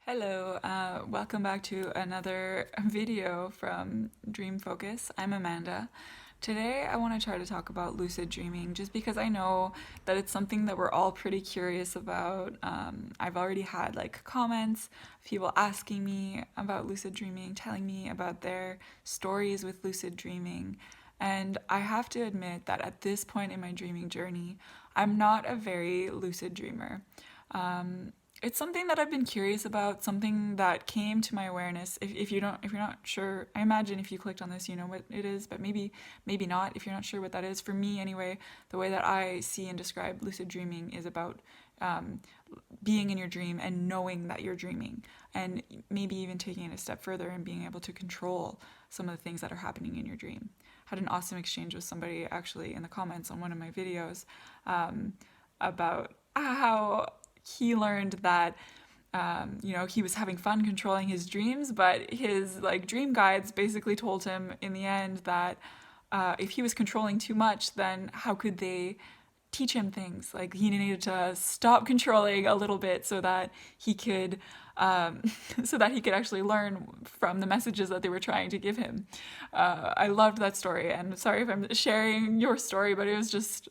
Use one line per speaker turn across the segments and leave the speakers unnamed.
Hello, welcome back to another video from Dream Focus. I'm Amanda. Today I want to try to talk about lucid dreaming just because I know that it's something that we're all pretty curious about. I've already had comments, people asking me about lucid dreaming, telling me about their stories with lucid dreaming. And I have to admit that at this point in my dreaming journey, I'm not a very lucid dreamer. It's something that I've been curious about, something that came to my awareness. If you're not sure, I imagine if you clicked on this, you know what it is, but maybe not. If you're not sure what that is, for me anyway, the way that I see and describe lucid dreaming is about being in your dream and knowing that you're dreaming, and maybe even taking it a step further and being able to control some of the things that are happening in your dream. Had an awesome exchange with somebody actually in the comments on one of my videos about how he learned that he was having fun controlling his dreams, but his dream guides basically told him in the end that if he was controlling too much, then how could they teach him things? Like, he needed to stop controlling a little bit so that he could actually learn from the messages that they were trying to give him. I loved that story, and sorry if I'm sharing your story, but it was just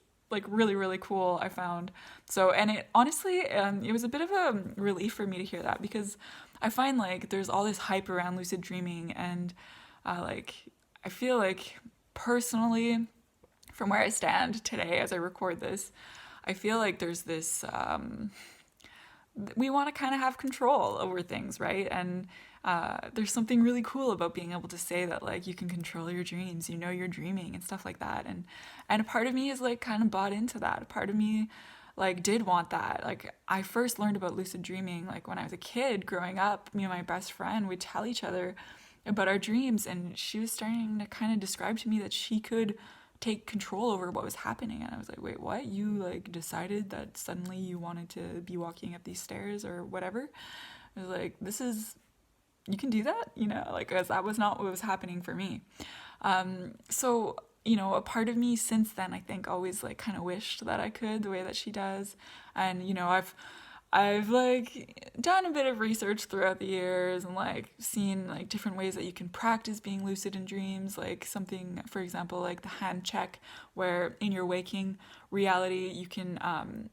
really, really cool, I found. So, and it honestly, it was a bit of a relief for me to hear that, because I find there's all this hype around lucid dreaming, and I feel like personally, from where I stand today as I record this, I feel like there's this we want to kind of have control over things, right? And there's something really cool about being able to say that you can control your dreams, you're dreaming and stuff like that. And a part of me is kind of bought into that. A part of me did want that. I first learned about lucid dreaming when I was a kid growing up. Me and my best friend would tell each other about our dreams, and she was starting to kind of describe to me that she could take control over what was happening. And I was like, wait, what? You decided that suddenly you wanted to be walking up these stairs or whatever? I was like, you can do that, because that was not what was happening for me. So a part of me since then, I think, always kind of wished that I could, the way that she does. And I've done a bit of research throughout the years, and seen different ways that you can practice being lucid in dreams, something, for example, the hand check, where in your waking reality you can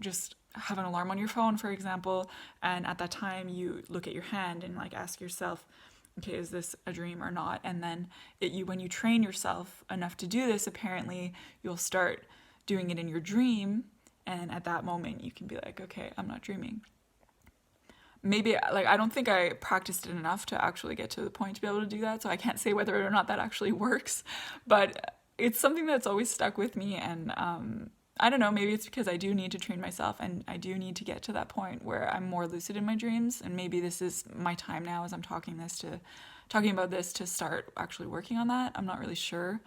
just have an alarm on your phone, for example, and at that time you look at your hand and ask yourself, okay, is this a dream or not? And then when you train yourself enough to do this, apparently you'll start doing it in your dream, and at that moment you can be like, okay, I'm not dreaming. Maybe I don't think I practiced it enough to actually get to the point to be able to do that, so I can't say whether or not that actually works, but it's something that's always stuck with me. And I don't know, maybe it's because I do need to train myself, and I do need to get to that point where I'm more lucid in my dreams, and maybe this is my time now as I'm talking about this to start actually working on that. I'm not really sure.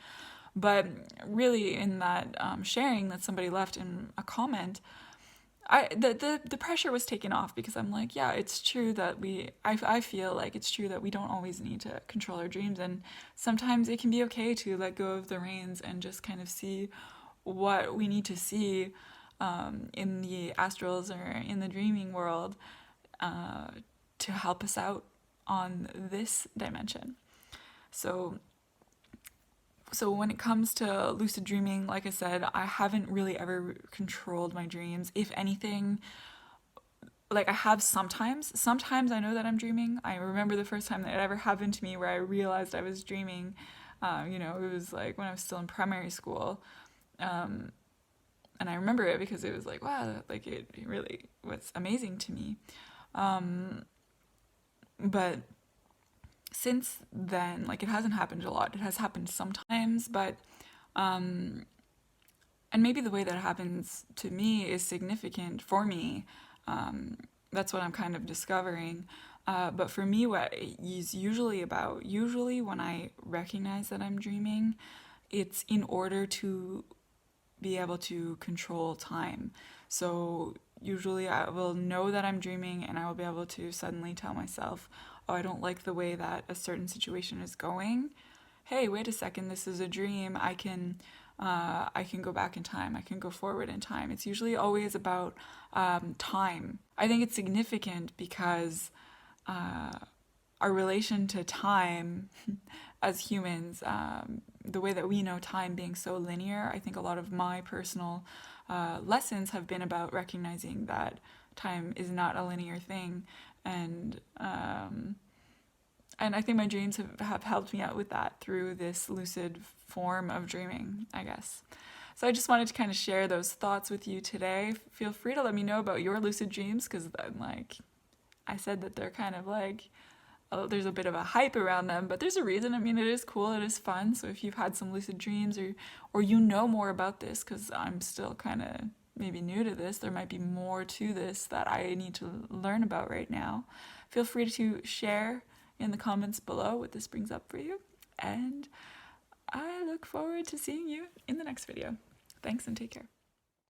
But really, in that sharing that somebody left in a comment, the pressure was taken off, because I'm like, yeah, it's true that I feel like it's true that we don't always need to control our dreams, and sometimes it can be okay to let go of the reins and just kind of see what we need to see in the astrals or in the dreaming world to help us out on this dimension. So when it comes to lucid dreaming, like I said, I haven't really ever controlled my dreams. If anything, I have sometimes. Sometimes I know that I'm dreaming. I remember the first time that it ever happened to me where I realized I was dreaming. It was when I was still in primary school. And I remember it because it was wow, it really was amazing to me. But since then, it hasn't happened a lot. It has happened sometimes, but and maybe the way that it happens to me is significant for me. That's what I'm kind of discovering. But for me, what it's usually about, when I recognize that I'm dreaming, it's in order to be able to control time. So usually I will know that I'm dreaming, and I will be able to suddenly tell myself, oh, I don't like the way that a certain situation is going. Hey, wait a second, this is a dream. I can I can go back in time, I can go forward in time. It's usually always about time. I think it's significant because our relation to time as humans, the way that we know time being so linear, I think a lot of my personal lessons have been about recognizing that time is not a linear thing, and I think my dreams have helped me out with that through this lucid form of dreaming, I guess. So I just wanted to kind of share those thoughts with you today. Feel free to let me know about your lucid dreams, because like I said that they're kind of like, oh, there's a bit of a hype around them, but there's a reason. I mean, it is cool, it is fun. So if you've had some lucid dreams, or you know more about this, because I'm still kind of maybe new to this, there might be more to this that I need to learn about right now. Feel free to share in the comments below what this brings up for you, and I look forward to seeing you in the next video. Thanks and take care.